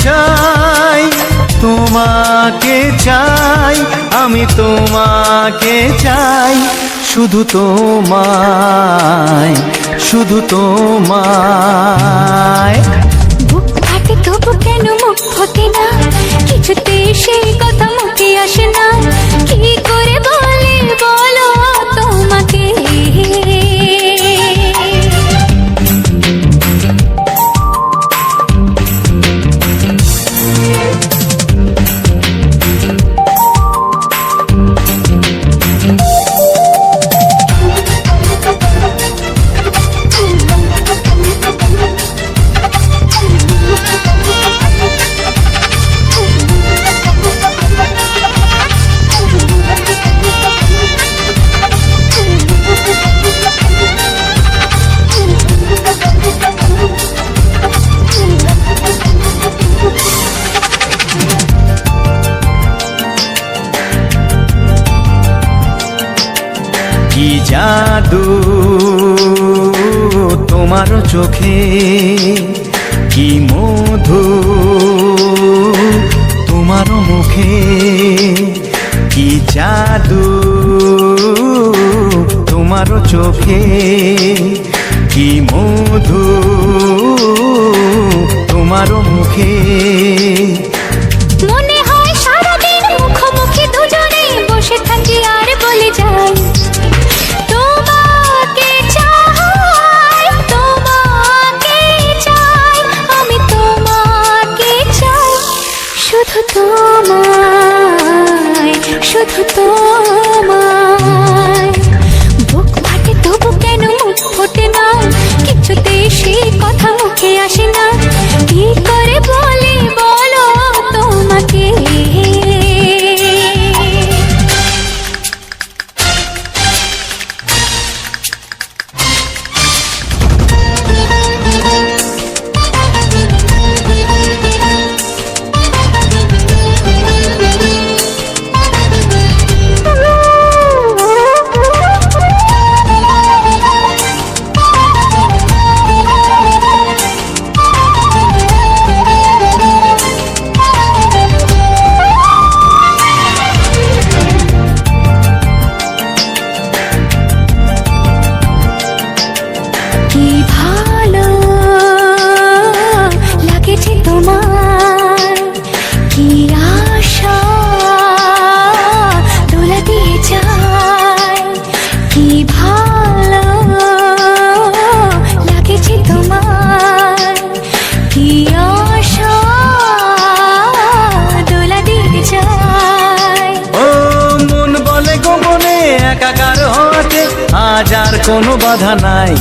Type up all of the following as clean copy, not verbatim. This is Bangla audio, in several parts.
চাই, তোমাকে চাই, আমি তোমাকে চাই, শুধু তোমায়, শুধু তোমায়। বুক ফাটে তবু কেন মুখ ফোটে না, কিছুতে সেই কথা মুখে আসে না, কি করে বলে বলো তোমাকে। কি জাদু তোমার চোখে, কি মধু তোমার মুখে, কি জাদু তোমার চোখে, কি মধু তোমার মুখে। মনে হয় সারাদিন মুখোমুখি দুজনে বসে থাকি আর বলে যাই, তোমাকে চাই, তোমাকে চাই, আমি তোমাকে চাই, শুধু তোমায়, শুধু তোমায়। বুক ফাটে তবু কেন মুখ ফোটে না, কিছুতে সেই কথা মুখে আসে না, কি করে বলে বলো তোমাকে। কি ভালো লাগেছে তোমার, কি আশা দোলা দিয়ে যায়, কি ভালো লাগেছে তোমার, কি আশা দোলা দিয়ে যায়। ও মন বলে গোপনে একাকার হতে আজ আর কোনো বাধা নাই,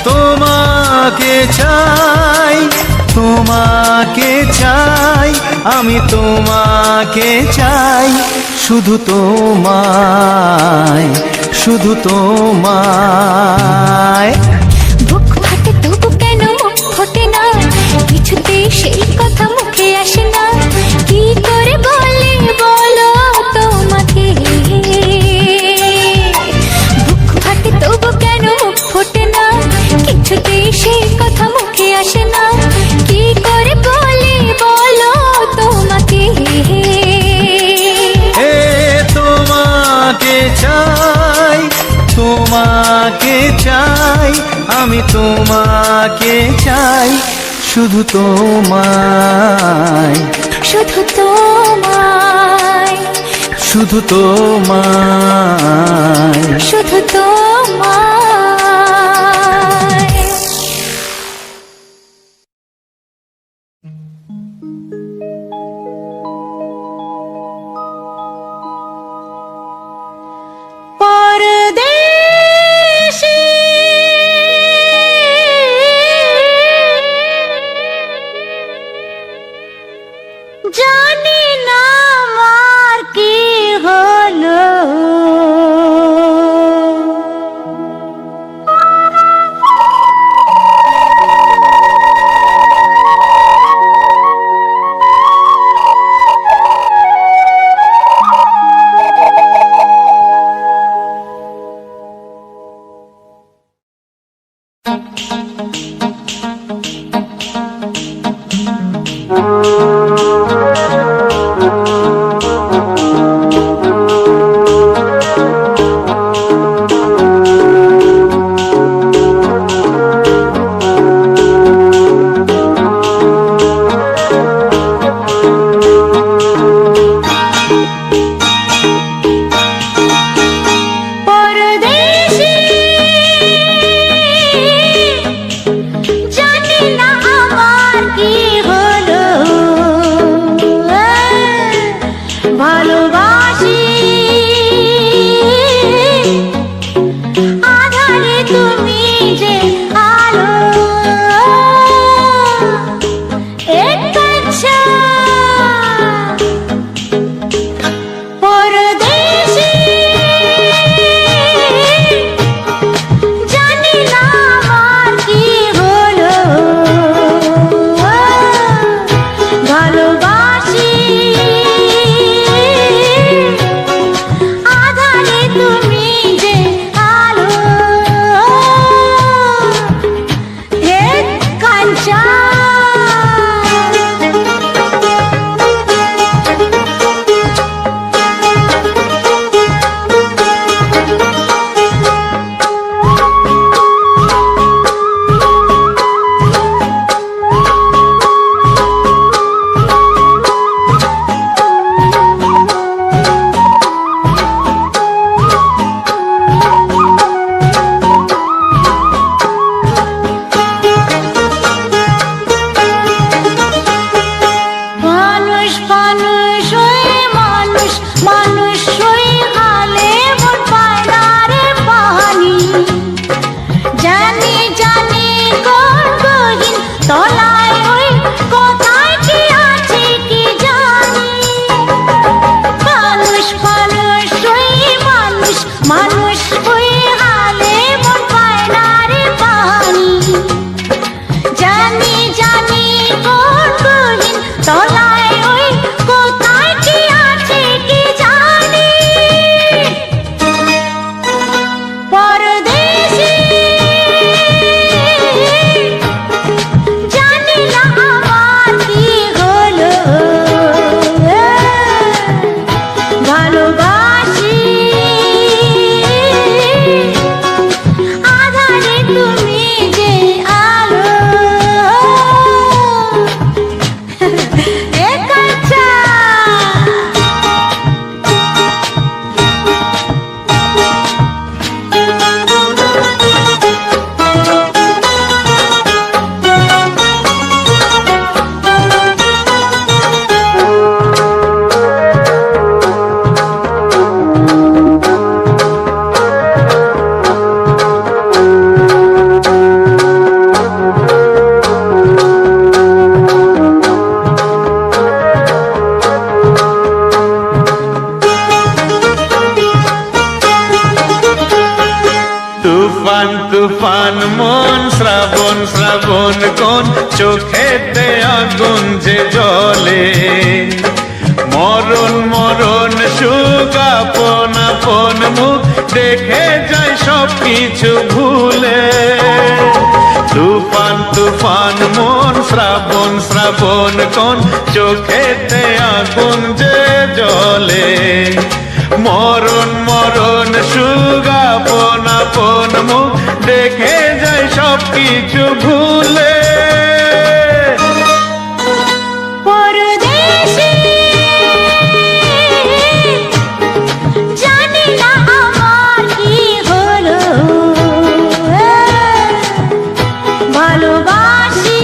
তোমাকে চাই, তোমাকে চাই, আমি তোমাকে চাই, শুধু তোমায়, শুধু তোমায়। বুক ফাটে তবু কেন মুখ ফোটে না, কিছুতে সেই কথা মুখে আসে না, কি করে বলে বলো তোমাকে। বুক ফাটে তবু কেন মুখ ফোটে না, কিছুতে সেই কথা মুখে আসে না, কি করে বলে বলো তোমাকে। এ তোমাকে চাই, তোমাকে চাই, আমি তোমাকে চাই, শুধু তোমায়, শুধু তোমায়, শুধু তোমায়। শুধু তোমায়। পরদেশী জানি না আমার কি হলো, কোন গহীন তলায় ওই কোথায় কি আছে কি জানি মানুষ মানুষ ওই মানুষ মানুষ ওই হালে মন পায় না রে পানি জানি জানি কোন গহীন তলায় ওই কোথায় কি আছে কি জানি পরদেশী জানি না আমার কি হলো ভালোবাসি আধারে তুমি যে আলো একাচ্ছা তুফান তুফান মন শ্রাবণ শ্রাবণ কোন চোখেতে আগুন যে জ্বলে মরণ মরণ সুখ আপন আপন মুখ দেখে যায় সব কিছু ভুলে তুফান তুফান মন শ্রাবণ শ্রাবণ কোন চোখেতে আগুন যে জ্বলে মরণ মরণ সুখ আপন আপন মুখ দেখে যায় সব কিছু ভুলে পরদেশী জানি না আমার কি হলো ভালোবাসি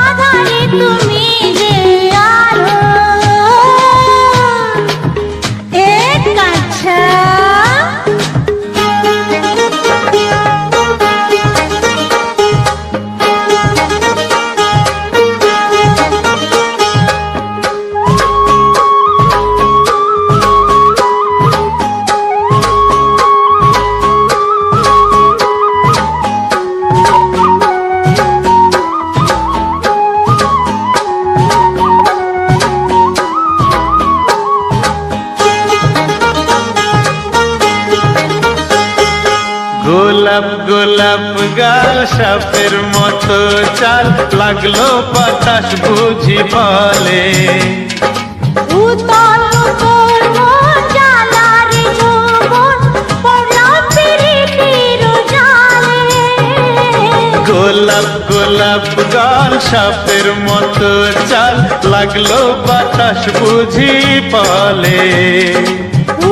আধারে তুমি যে আলো একাচ্ছা গোলাপ গোলাপ গাল সাপের মতো চাল লাগলো বাতাস বুঝি বলে উতল উতল মন জ্বালা রে যৌবন পড়লাম পিরিতির জালে গোলাপ গোলাপ গাল সাপের মতো চাল লাগলো বাতাস বুঝি বলে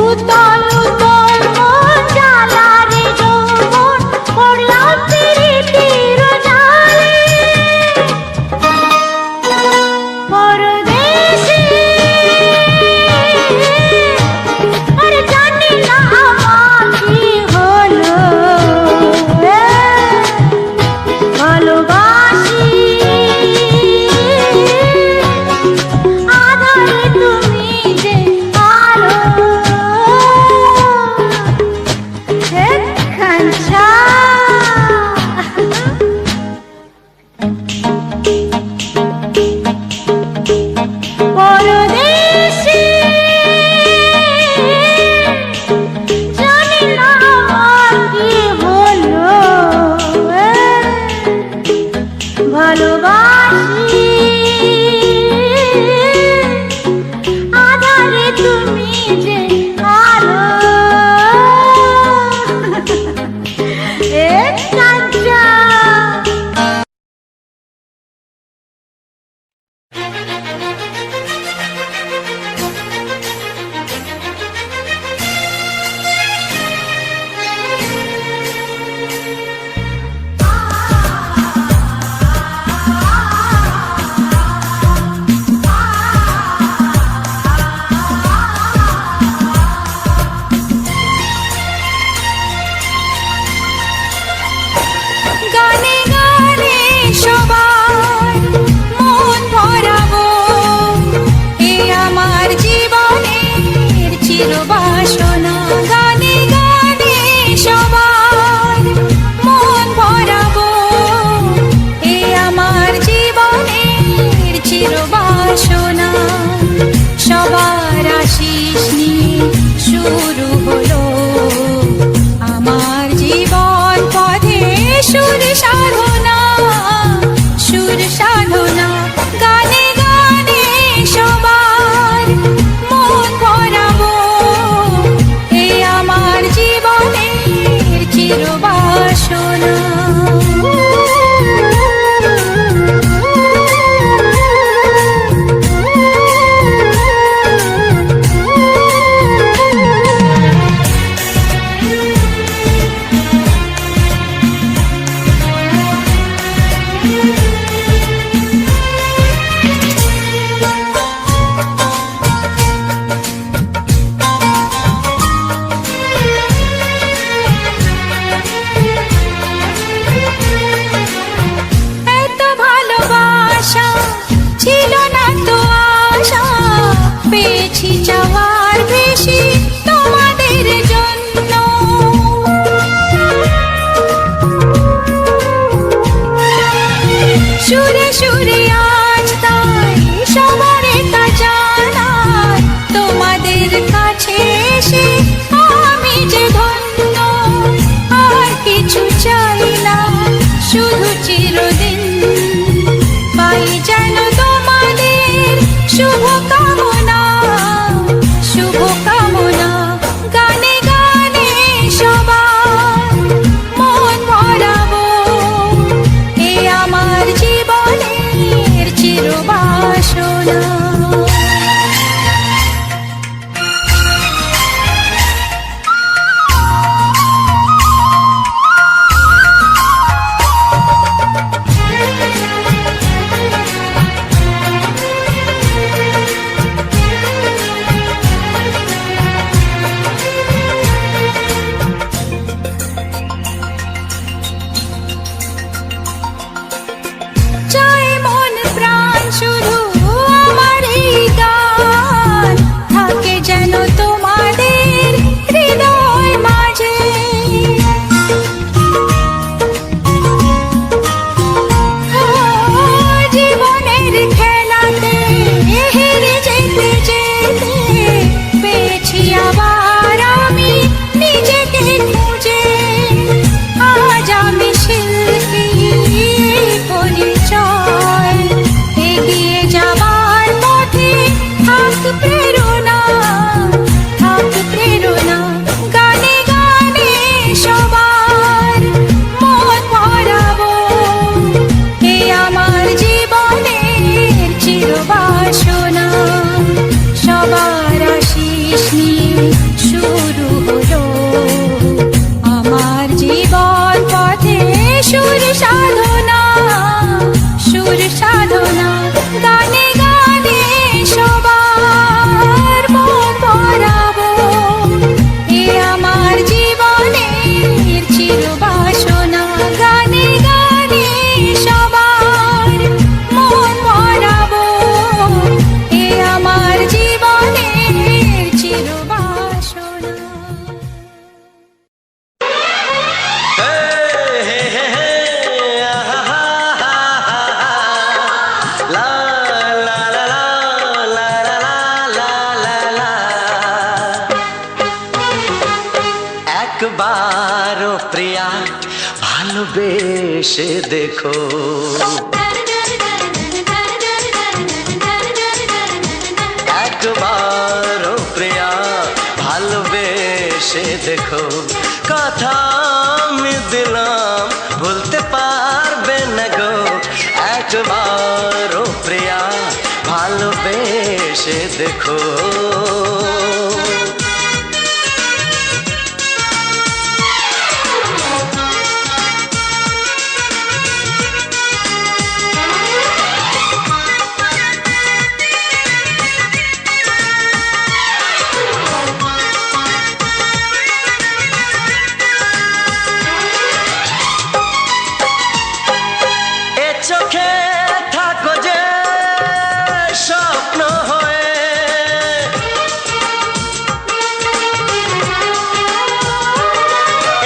উতল উতল মন জ্বালা রে যৌবন পড়লাম পিরিতির জালে পরদেশী আরে জানি না আমার কি হলো ভালোবাসি আধারে তুমি যে আলো একবারও প্রিয়া ভালোবেসে দেখো। একবারও প্রিয়া ভালোবেসে দেখো। কথা আমি দিলাম ভুলতে পারবে না গো। একবারও প্রিয়া ভালোবেসে দেখো। চোখে থাকো যে স্বপ্ন হয়ে,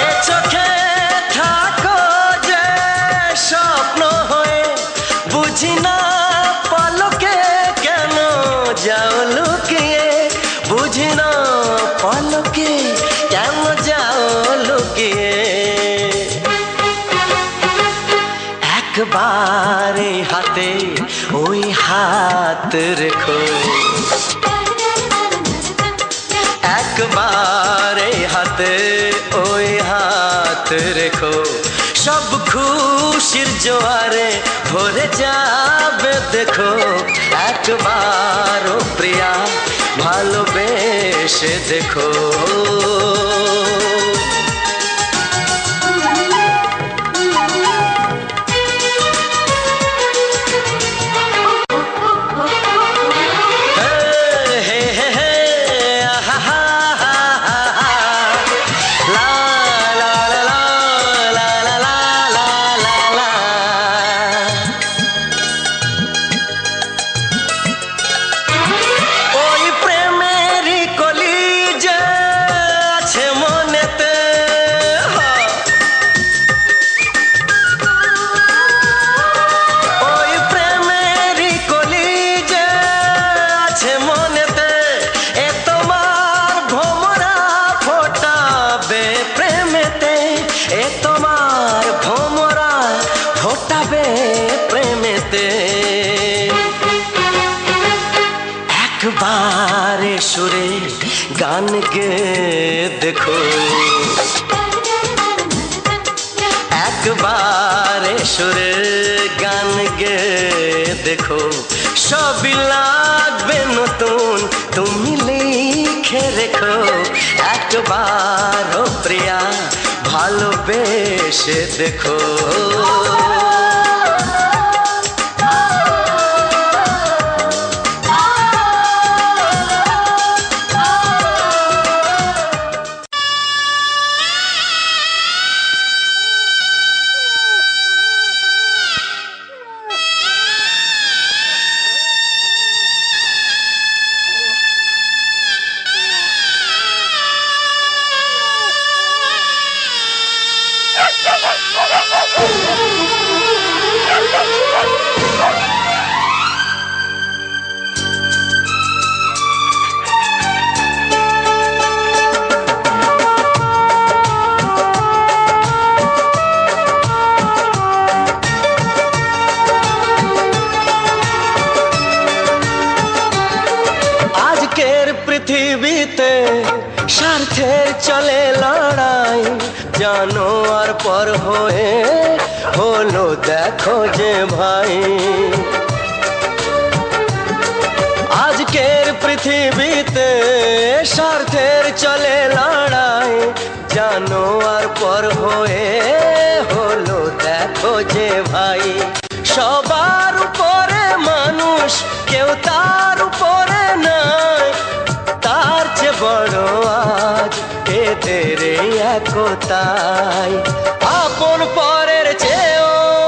এ চোখে থাকো যে স্বপ্ন হয়ে, বুঝি না পলকে কেন যাও লুকিয়ে, বুঝি না পলকে কেন যাও লুকিয়ে। একবার হাতে ওই হাত রেখো। একবার হাতে ওই হাত রেখো। সব খুশির জোয়ারে ভরে যাবে দেখো। একবার প্রিয়া ভালোবেসে দেখো। প্রেমেতে একবার সুরে গান গে দেখো। একবার সুরে গান গে দেখো। সবই লাগবে নতুন তুমি লিখে রেখো। একবার প্রিয়া ভালোবেসে দেখো। পৃথিবীতে স্বার্থের চলে লড়াই, জানো আর পর হয়ে হলো দেখো যে ভাই। আজকের পৃথিবীতে স্বার্থের চলে লড়াই, জানো আর পর হয়ে হলো দেখো যে ভাই। সবার উপরে মানুষ, কেউ তার উপরে নাই, তার চেয়ে বড় আজ এদের একতাই। আপন পরের চেয়ে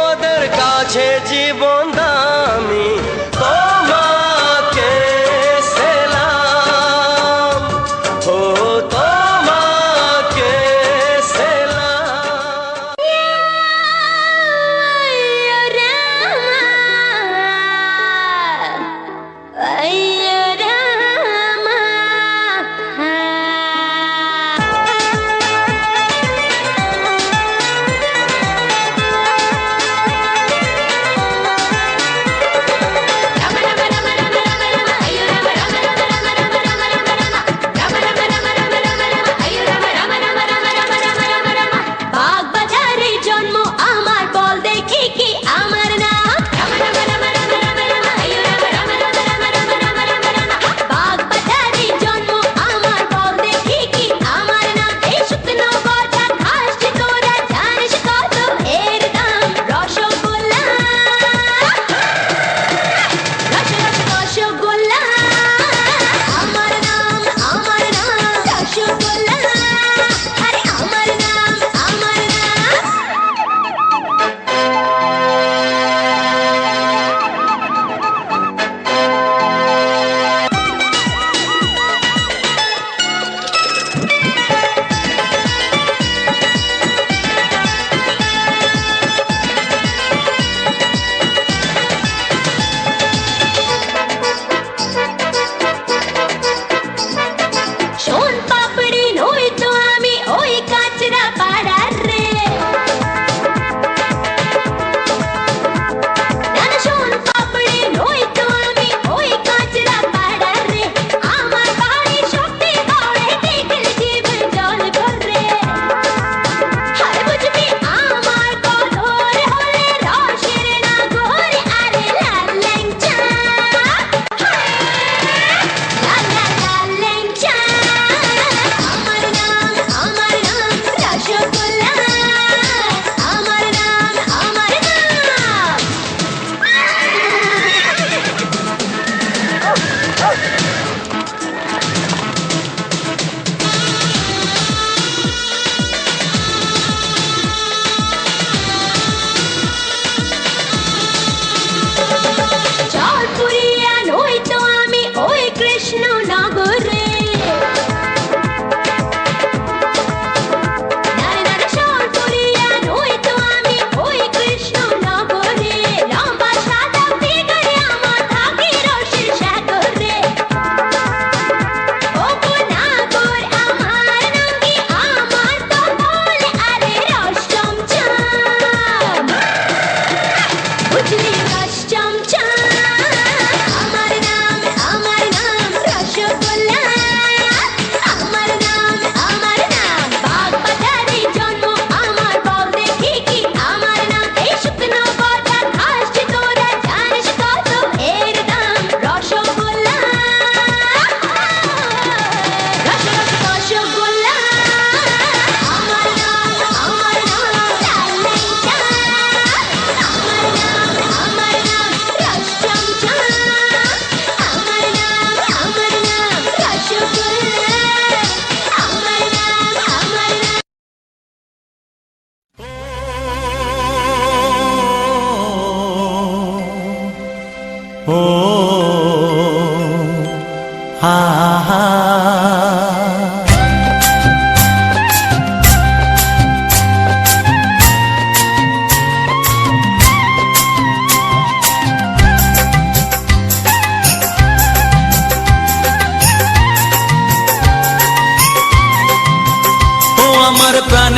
ওদের কাছে জীবন দামি, তোমাকে সেলাম, ও তোমাকে সেলাম।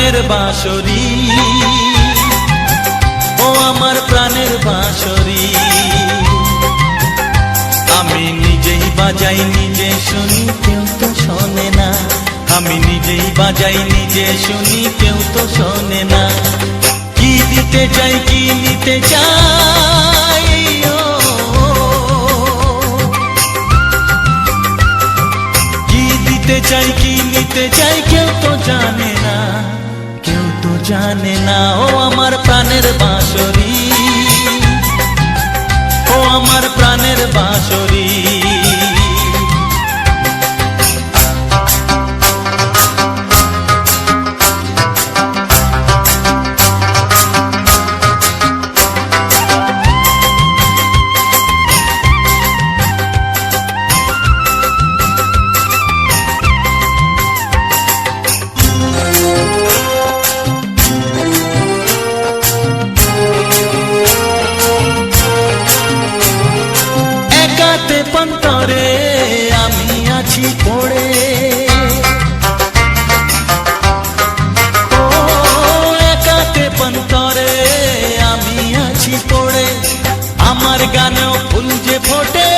প্রাণের বাঁশরি, ও আমার প্রাণের বাঁশরি। আমি নিজেই বাজাই নিজে শুনি, কেউ তো শোনে না। আমি নিজেই বাজাই নিজে শুনি, কেউ তো শোনে না। কি দিতে চাই, কি নিতে চাই, কি দিতে চাই, কি নিতে চাই, কেউ তো জানে না, কেউ তো জানে না। ও আমার প্রাণের বাঁশরি, ও আমার প্রাণের বাঁশরি। পন্তরে আমি আছি পড়ে, ও একাতে পন্তরে আমি আছি পড়ে। আমার গানেও ফুল যে ফোটে,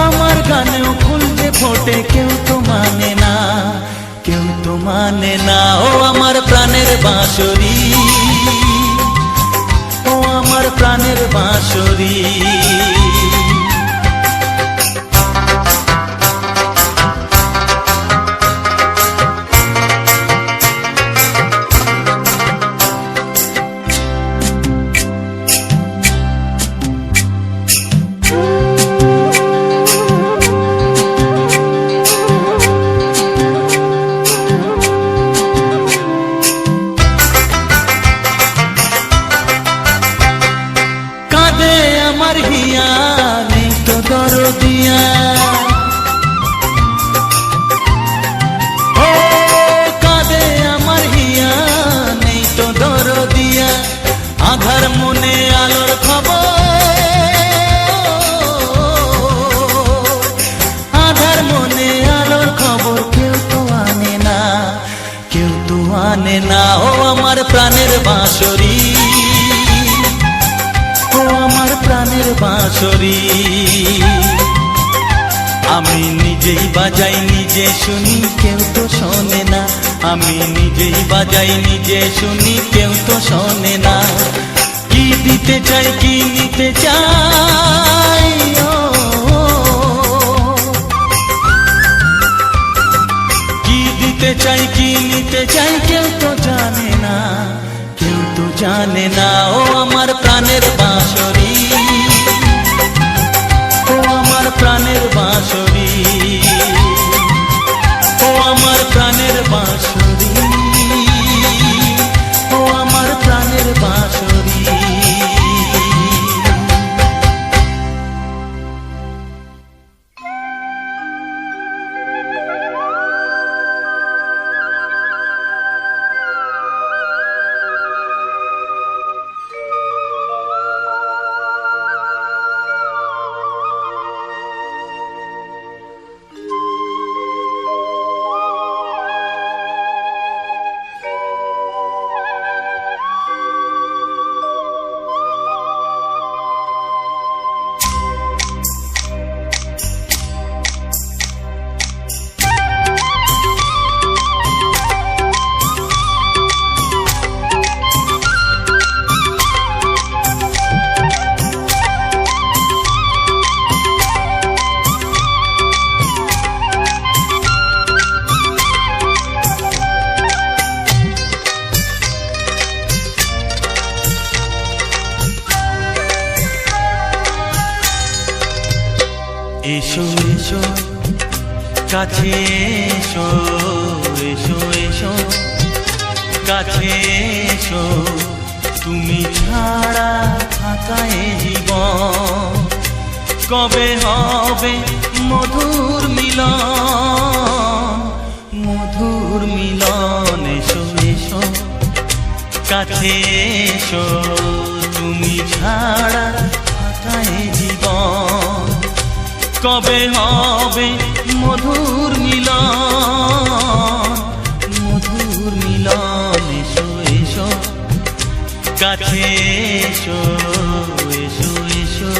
আমার গানেও ফুল যে ফোটে, কেউ তো মানে না, কেউ তো মানে না। ও আমার প্রাণের বাঁশরি, ও আমার প্রাণের বাঁশরি। আমার হিয়া নেই তো দরদিয়া, ও কাঁদে আমার হিয়া নেই তো দরদিয়া। আধার মনে আলোর খবর, আধার মনে আলোর খবর, কেউ তো আনে না, কেউ তো আনে না। ও আমার প্রাণের বাঁশরি, ও আমার প্রাণের বাঁশরি। আমি নিজেই বাজাই নিজে শুনি, কেউ তো শোনে না। আমি নিজেই বাজাই নিজে শুনি, কেউ তো শোনে না। কি দিতে চাই, কি নিতে চাই, কি দিতে চাই, কি নিতে চাই, কেউ তো জানে না, কেউ তো জানে না। ও আমার প্রাণের বাঁশরি, ও আমার প্রাণের বাঁশরি, ও আমার প্রাণের বাঁশরি, ও আমার প্রাণের বাঁশরি। এসো এসো কাছে এসো, এসো এসো কাছে এসো। তুমি ছাড়া ফাঁকা এ জীবন, কবে হবে মধুর মিলন, মধুর মিলন। এসো এসো কাছে এসো, তুমি ছাড়া ফাঁকা এ জীবন, কবে হবে মধুর মিলন, মধুর মিলন। এসো এসো কাছে এসো, এসো এসো।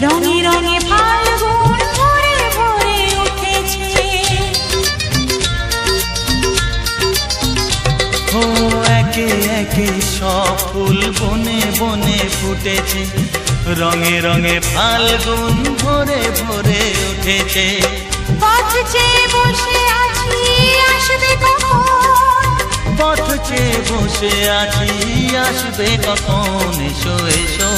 রঙে রঙে ফাল্গুন ভরে ভরে উঠেছে। ও একে একে সব ফুল বনে বনে ফুটেছে, রঙে রঙে ফাল্গুন ভরে ভরে উঠেছে। পথ চেয়ে বসে আছি আসবে কখন, পথ চেয়ে বসে আছি আসবে কখন। এসো এসো,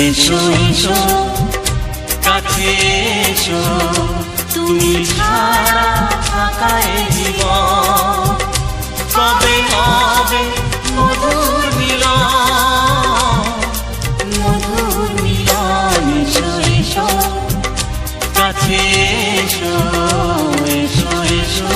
এসো এসো কাছে এসো, তুমি ছাড়া ফাঁকা এ জীবন। কবে হবে মধুর মিলন, মধুর মিলন। এসো এসো কাছে এসো, এসো এসো।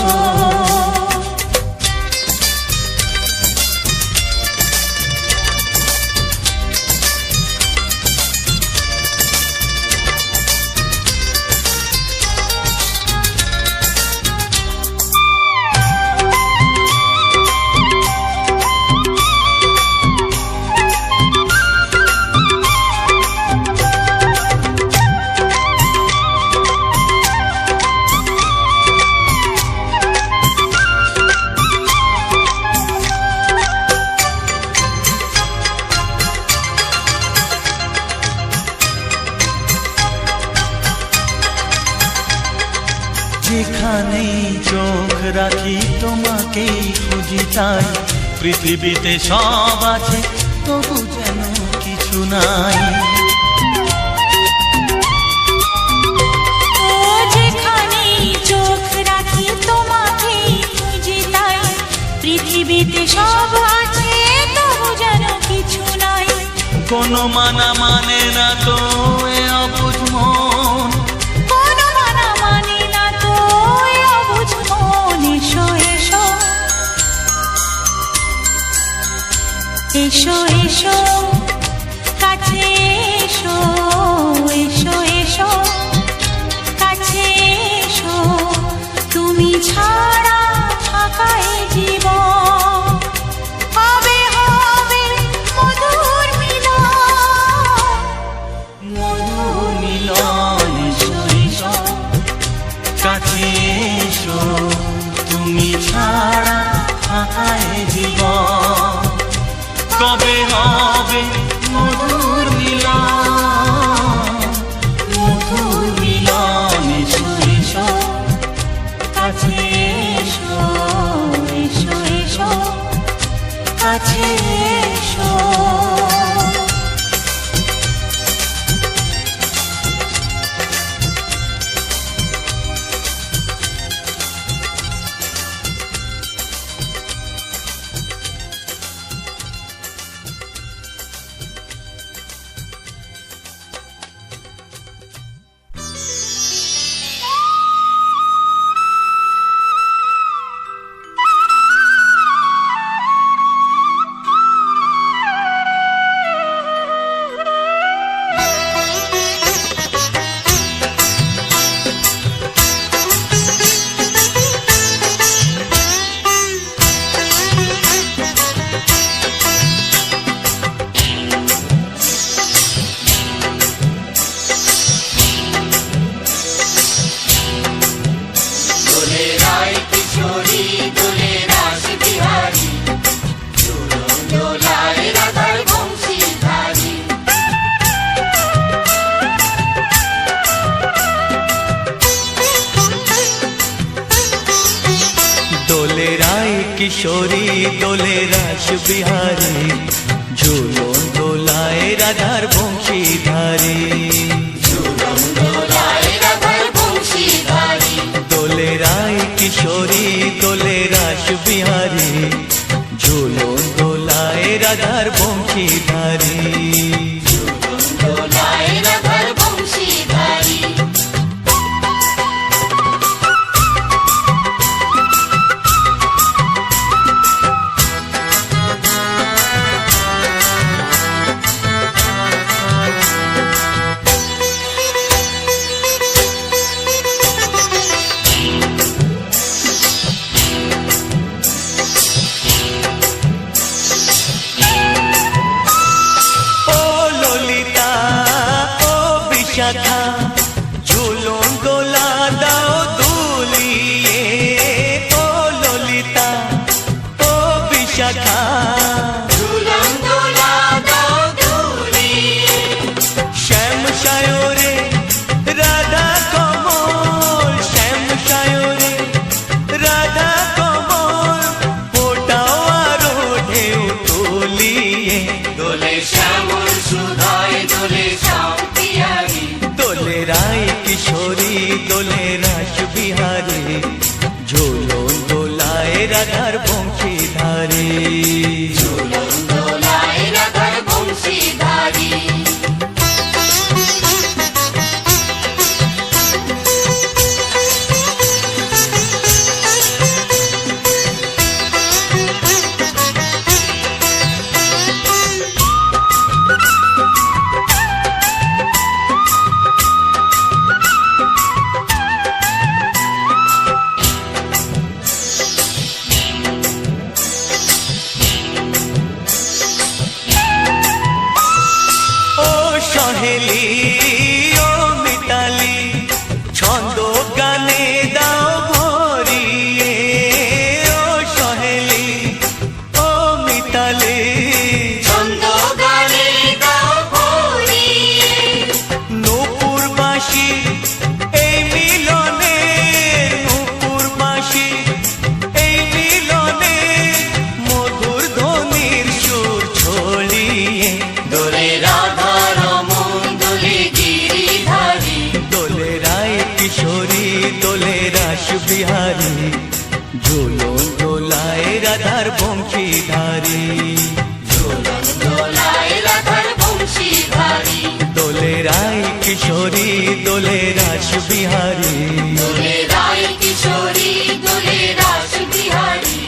যেখানেই চোখ রাখি তোমাকেই খুঁজি, তাই পৃথিবীতে সব আছে তবু যেন কিছু নাই। ও যেখানেই চোখ রাখি তোমাকেই খুঁজি, তাই পৃথিবীতে সব আছে তবু যেন কিছু নাই। কোনো মানা মানে না তো এ অবুঝ মন, কোনো মানা মানে না তো এ অবুঝ মন। এসো এসো, এসো এসো কাছে এসো, এসো এসো কাছে এসো, তুমি ছাড়া ফাঁকা এ জীবন। হবে হবে মধুর মিলন, কিশোরী দোলে রাস বিহারী, ঝুলন দোলায় রাধার বংশীধারী। দোলে রায় কিশোরী দোলে রাস বিহারী, ঝুলন দোলায় রাধার বংশীধারী। ঝুলন দোলা দাও দুলিয়ে, ও ললিতা ও বিশাখা। শ্যাম সায়রে রাধা কমল, শ্যাম সায়রে রাধা কমল, ফোটাও আরো ঢেউ তুলিয়ে। দোলে শ্যামল সুধায় দোলে শ্যাম পিয়ারি, দোলে রায় কিশোরী দোলে রাস বিহারী, ঝুলন দোলায় রাধার বংশীধারী। ঝুলন দোলায় রাধার বংশীধারী। সহেলি ও মিতালি, ছন্দ গানে দাও ভরিয়ে। ও সহেলি ও মিতালি, ছন্দ গানে দাও ভরিয়ে। নূপুরবাসী এই মিলনে, নূপুরবাসী এই মিলনে, মধুর ধ্বনির সুর ছড়িয়ে। দোলে রাধা রমন দোলে গিরিধারী, দোলে রায় কিশোরী দোলে রাস বিহারী, ঝুলন দোলায় রাধার বংশীধারী। ঝুলন দোলায় রাধার বংশীধারী। দোলে রায় কিশোরী দোলে রাস বিহারী, দোলে রায় কিশোরী দোলে রাস বিহারী,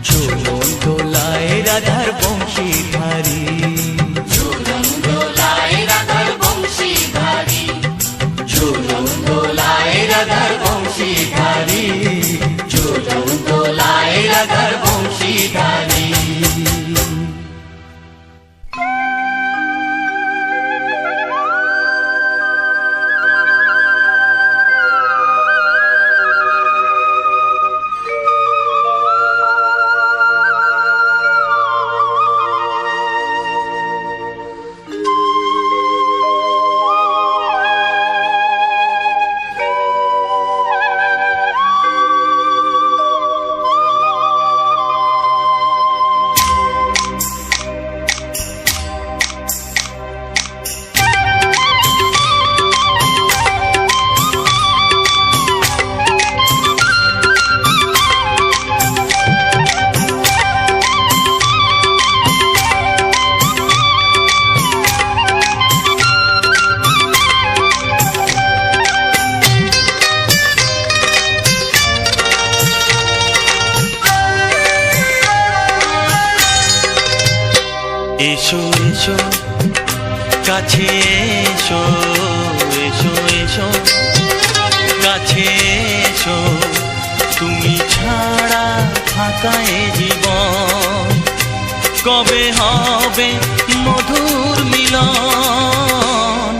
ঝুলন দোলায় রাধার বংশীধারী। ঝুলন দোলায় রাধার বংশীধারী। ঝুলন দোলায় রাধার বংশীধারী, ঝুলন দোলায় রাধার বংশীধারী। এসো এসো কাছে এসো, এসো এসো কাছে এসো, তুমি ছাড়া ফাঁকা এ জীবন, কবে হবে মধুর মিলন,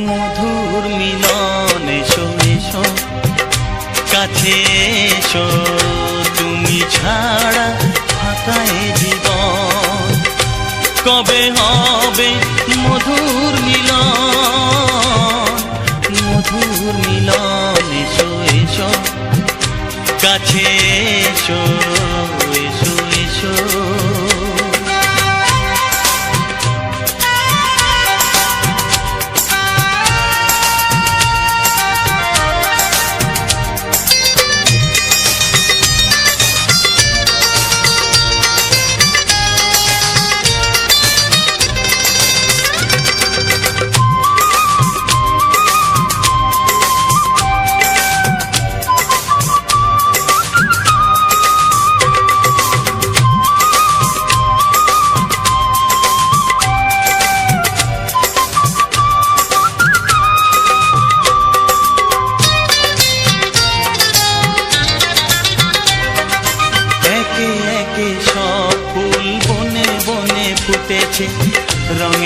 মধুর মিলন। এসো এসো কাছে এসো, তুমি ছাড়া ফাঁকা এ জীবন, কবে হবে মধুর মিলন, মধুর মিলন। এসো এসো কাছে এসো,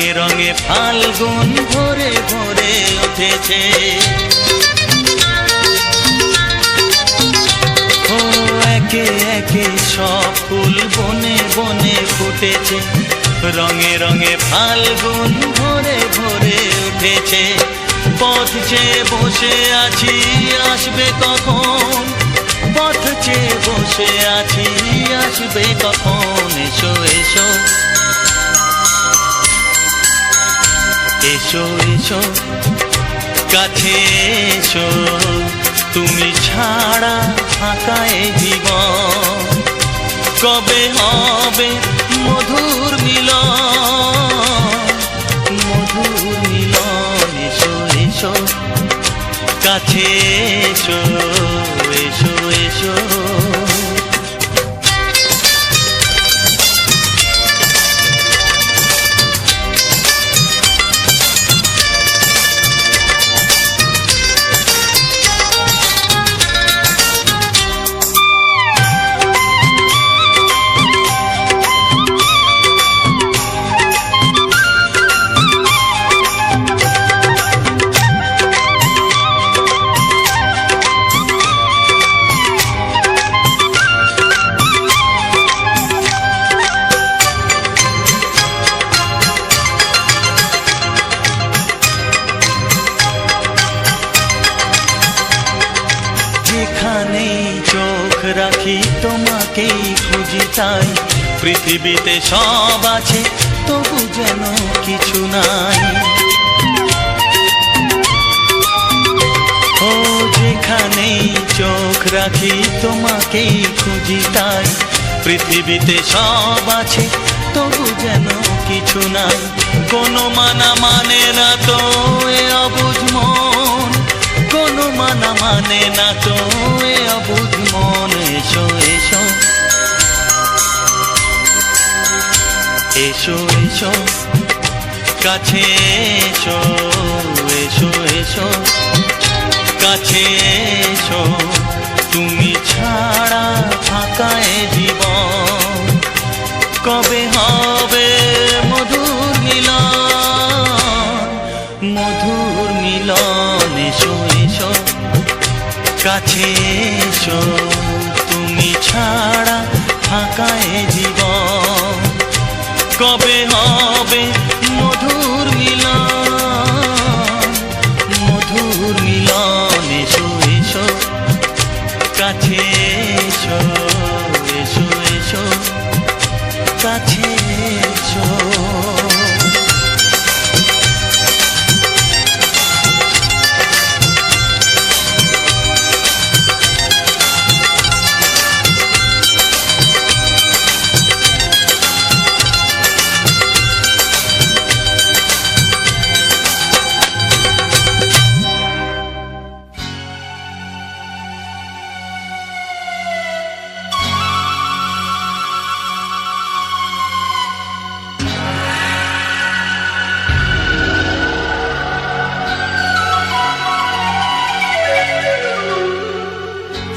রঙে রঙে ফাল্গুন ভরে ভরে উঠেছে। ও একে একে সব ফুল বনে বনে ফুটেছে, রঙে রঙে ফাল্গুন ভরে ভরে উঠেছে। পথ চেয়ে বসে আছি আসবে কখন, পথ চেয়ে বসে আছি আসবে কখন। এসো এসো এসো এসো কাছে এসো, তুমি ছাড়া ফাঁকা এ জীবন। কবে হবে মধুর মিলন, মধুর মিলন। এসো এসো কাছে এসো, এসো এসো। যেখানেই চোখ রাখি তোমাকেই খুঁজি তাই, পৃথিবীতে সব আছে তবু যেন কিছু নাই। ও যেখানেই চোখ রাখি তোমাকেই খুঁজি তাই, পৃথিবীতে সব আছে তবু যেন কিছু নাই। কোনো মানা মানে না তো এ অবুঝ মন, কোনো মানা মানে না তো এ অবুঝ মন। এসো এসো এসো এসো কাছে এসো, এসো এসো কাছে এসো, তুমি ছাড়া ফাঁকা এ জীবন। কবে হবে মধুর মিলন, মধুর মিলন। এসো এসো কাছে এসো, তুমি ছাড়া ফাঁকা এ জীবন। কবে হবে মধুর মিলন, মধুর মিলন। এসো এসো কাছে এসো, এসো এসো কাছে এসো।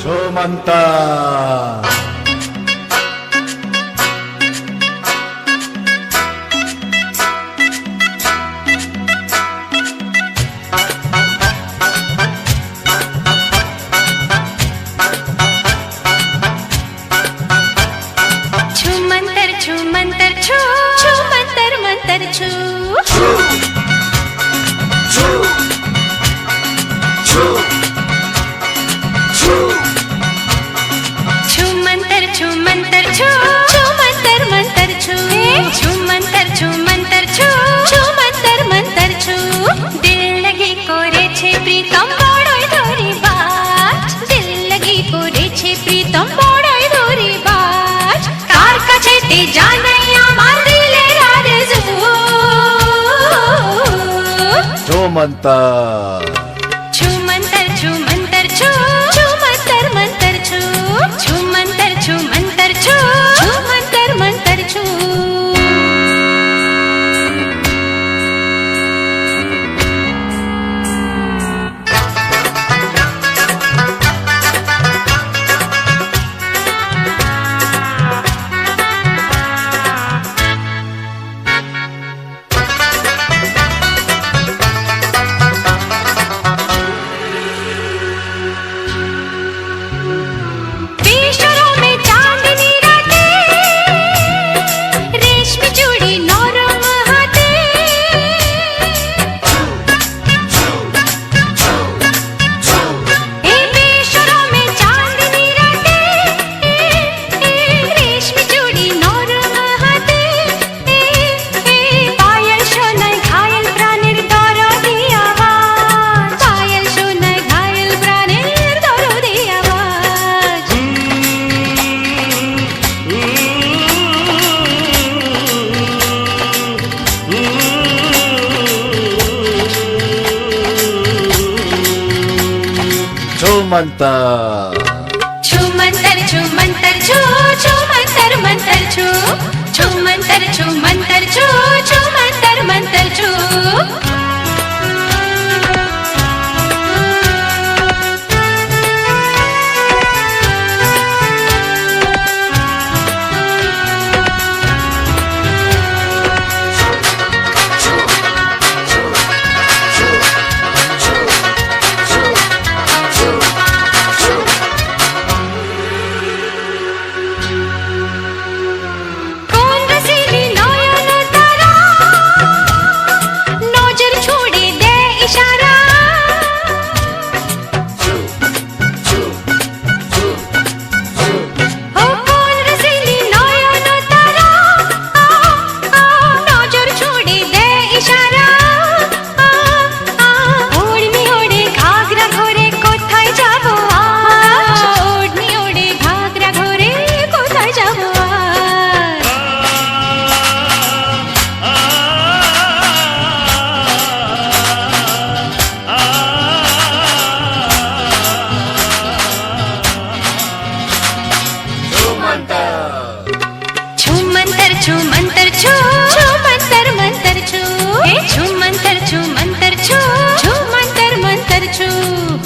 조만다 छू मंतर छू मंतर छू, छू मंतर मंतर छू। छू मंतर छू मंतर छू, छू मंतर मंतर छू। छू मंतर छू मंतर छू, छू मंतर मंतर छू। दिल लगी कोरे छे प्रीतम बड़ोई धोरी बाज, दिल लगी कोरे छे प्रीतम बड़ोई धोरी बाज। कार काछे ते जानाई आमार दिलेर आरजू। 조만다 छू मंतर छू मंतर छू, छू मंतर मंतर छू। छू मंतर छू मंतर छू, छू मंतर मंतर छू। छुमंतर छुमंतर छुमंतर छू छुमंतर मंतर छू छुमंतर छुमंतर छू छुमंतर मंतर छू छुमंतर छू छुमंतर मंतर छू छुमंतर छुमंतर छू छुमंतर मंतर छू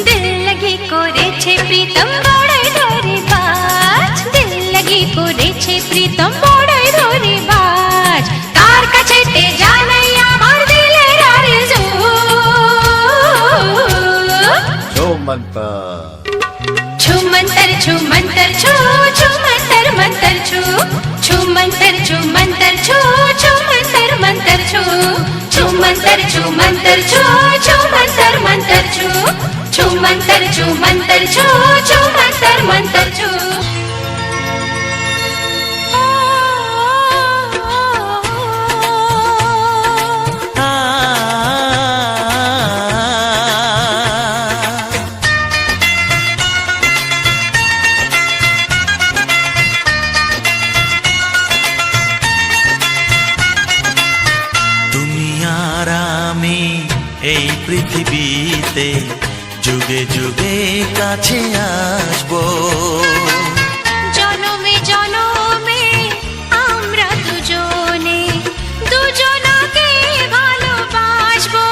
दिल लगी করেছে প্রীতম বড়াই ধরে বাজ দিল লাগি করেছে প্রীতম বড়াই ধরে বাজ তার কাছেতে জানাই আমার দিলের আরজু छुमंतर छुमंतर छुमंतर छू छुमंतर मंतर छू छुमंतर छुमंतर छू छुमंतर मंतर छू छुमंतर छुमंतर छू छुमंतर मंतर छू छुमंतर छुमंतर छू छुमंतर मंतर छू এই পৃথিবীতে যুগে যুগে কাছে আসবো জনমে জনমে আমরা দুজনে দুজনাকে ভালোবাসবো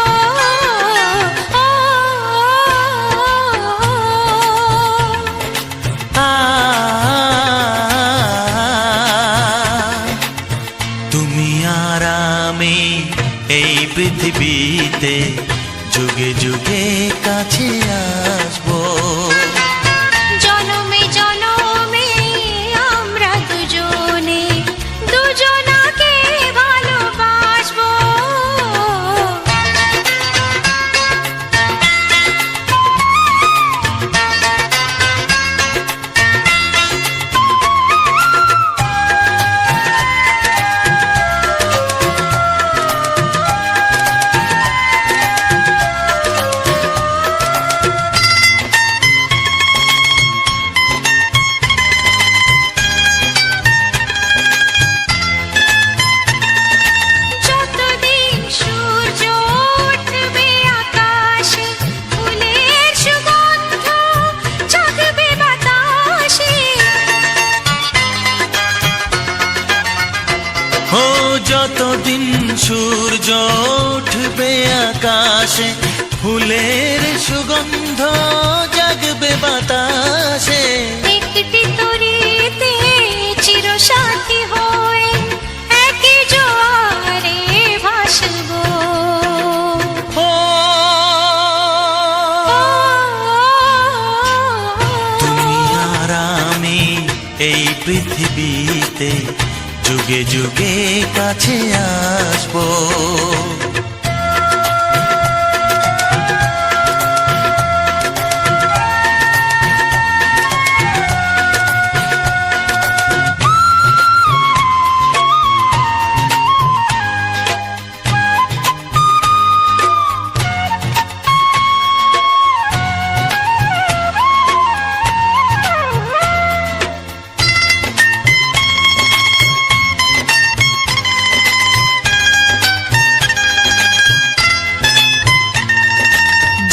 তুমি আর আমি এই পৃথিবীতে যুগে যুগে কাছে আসবো জনমে জনমে আমরা দুজনে দুজনাকে ভালোবাসবো যতদিন সূর্য উঠবে আকাশে ফুলের সুগন্ধ জাগবে বাতাসে একটি তরিতে চিরসাথী হয়ে একই জোয়ারে ভাসবো তুমি আর আমি এই পৃথিবীতে যুগে যুগে কাছে আসবো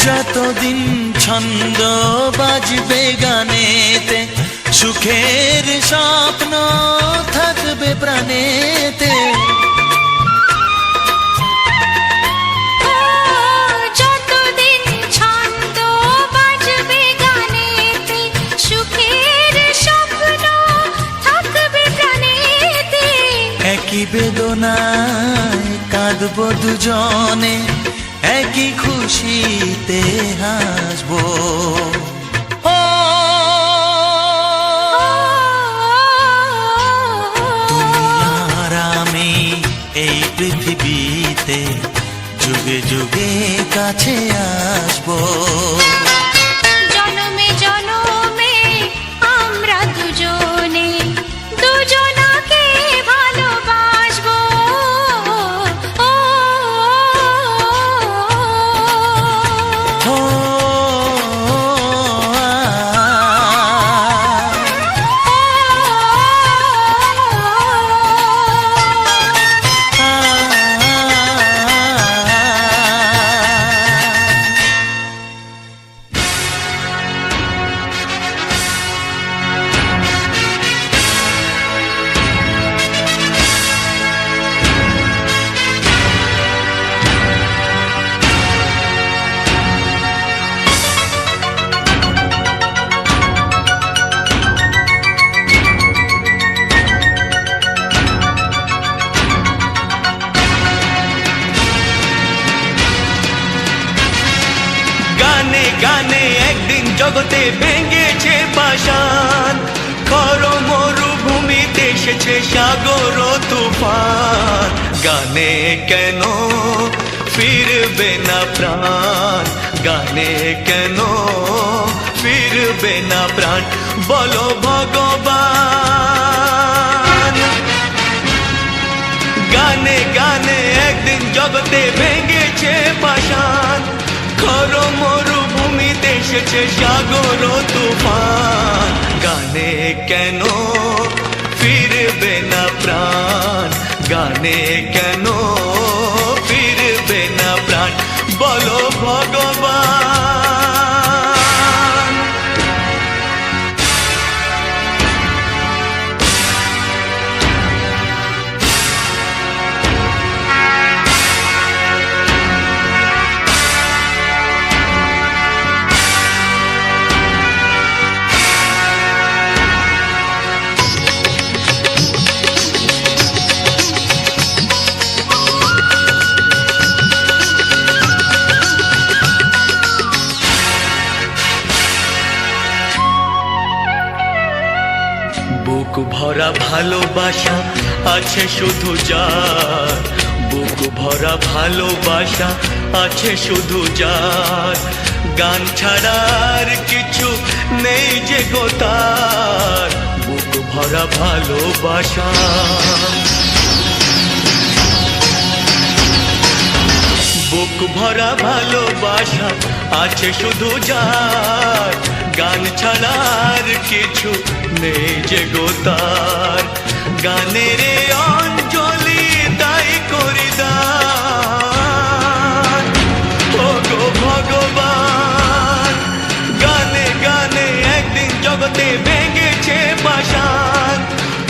যতদিন ছন্দ বাজবে গানেতে, সুখের স্বপ্ন থাকবে প্রাণেতে। যতদিন ছন্দ বাজবে গানেতে, সুখের স্বপ্ন থাকবে প্রাণেতে। একই বেদনায় কাঁদবো দুজনে, একই খুশিতে হাসবো। ও তুমি আর আমি এই পৃথিবীতে যুগে যুগে কাছে আসবো। জনমে জনমে আমরা দুজনে দুজনাকে ভালোবাসবো। ও গানে গানে একদিন জগতে ভেঙেছে পাষাণ, খর মরুভূমিতে এসেছে সাগর তুফান। গানে কেন ফিরবে না প্রাণ, গানে কেন ফিরবে না প্রাণ, বলো ভগবান। গানে গানে একদিন জগতে ভেঙেছে পাষাণ, খর মরুভূমিতে এসেছে সাগর তুফান। গানে কেন ফিরবে না প্রাণ, গানে কেন ফিরবে না প্রাণ, বলো ভগবান। বুক ভরা ভালোবাসা আছে শুধু যার, বুক ভরা ভালোবাসা আছে শুধু যার। গান ছাড়ার কিছু নেই যে গো তার, বুক ভরা ভালোবাসা। বুক ভরা ভালোবাসা আছে শুধু যার, গান ছাড়ার কিছু নেই যে গো তার। গানের অঞ্জলি তাই করি দান, ও গো ভগবান। গানে গানে একদিন জগতে ভেঙেছে পাষাণ,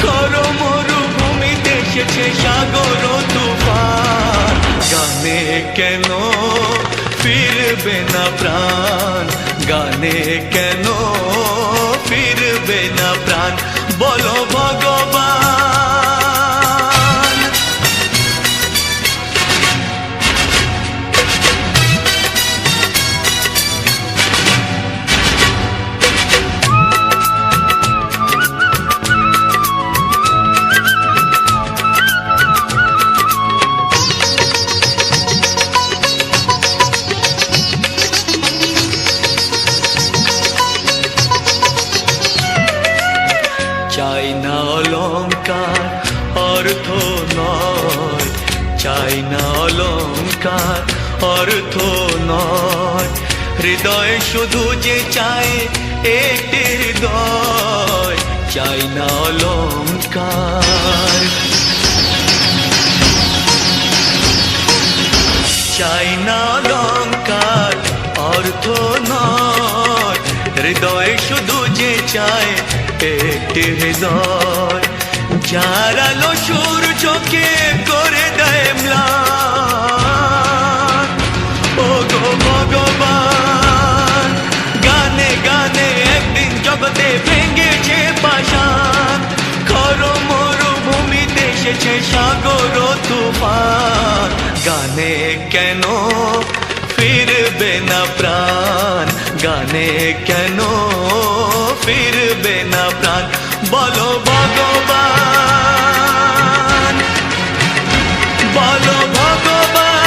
খর মরুভূমিতে এসেছে সাগর তুফান। গানে কেন ফিরবে না প্রাণ, গানে কেন ফিরবে না প্রাণ, বলো ভগবান। চাই না অলংকার অর্থ নয়, চাই না অলংকার অর্থ নয়। হৃদয় শুধু যে চায় একটি হৃদয়, চাই না অলংকার। চাই না অলংকার অর্থ নয়, হৃদয় শুধু যে চায় একটি হৃদয়, যার আলো সূর্যকে করে দেয় ম্লান। ও গো ভগবান, গানে গানে একদিন জগতে ভেঙেছে পাষাণ, খর মরুভূমিতে এসেছে সাগর তুফান। গানে কেন ফিরবে না প্রাণ, গানে কেন ফিরবে না প্রাণ, বলো ভগবান, বলো ভগবান,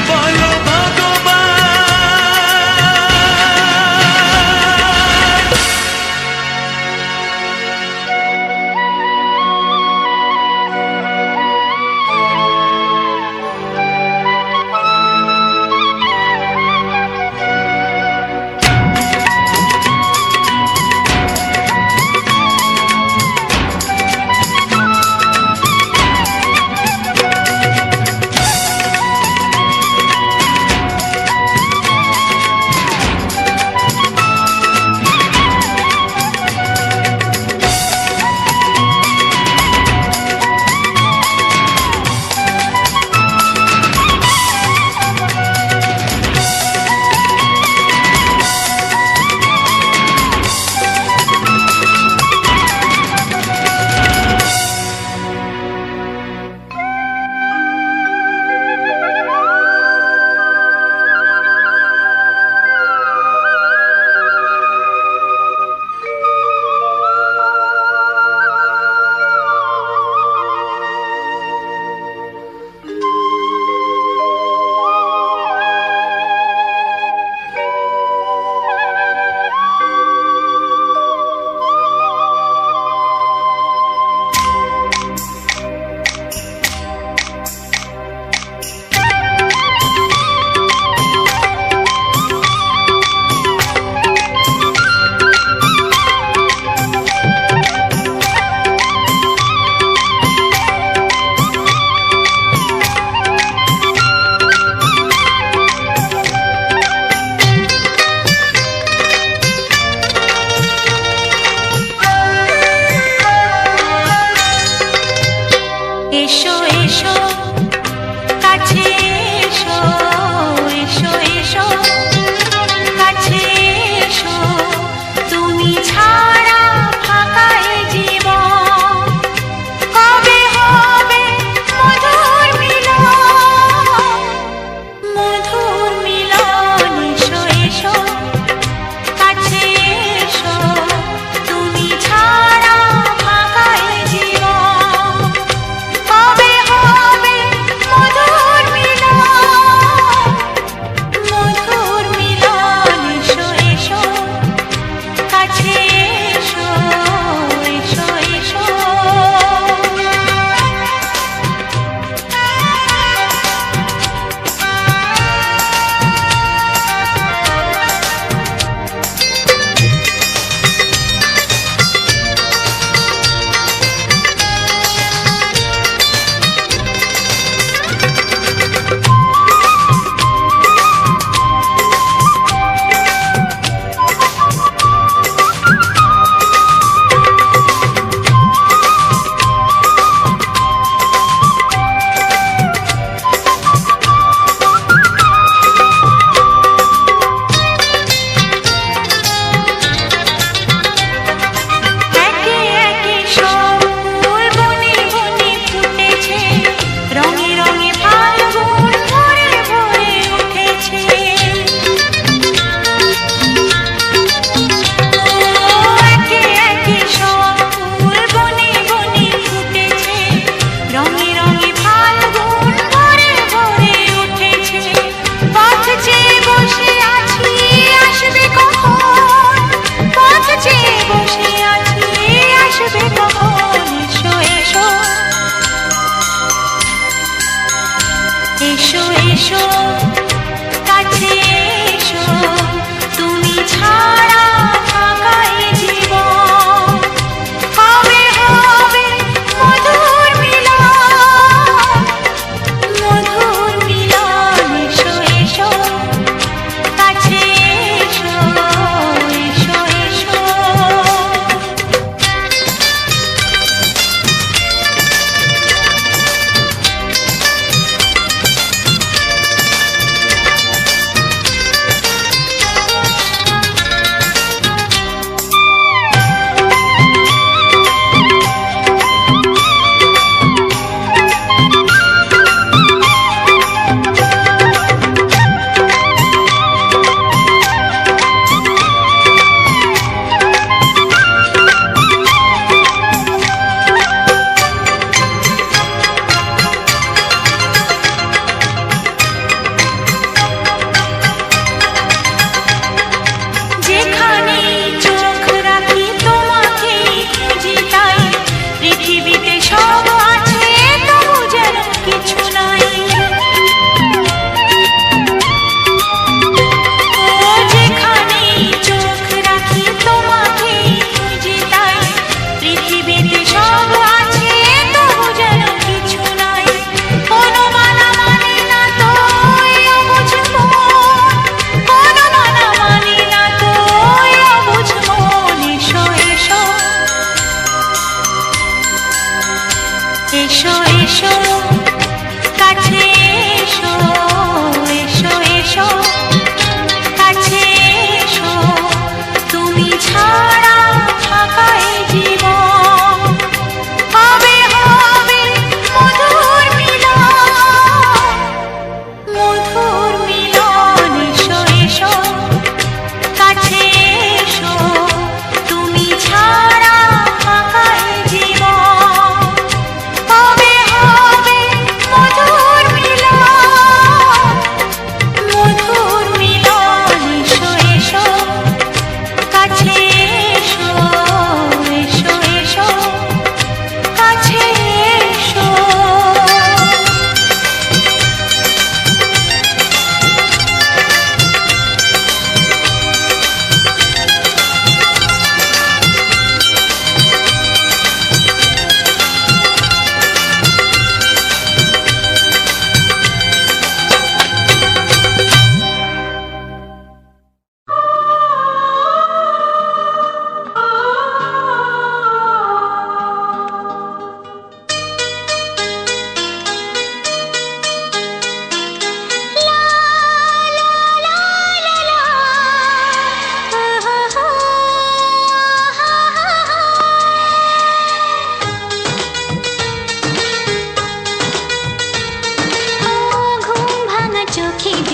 বলো ভগবান।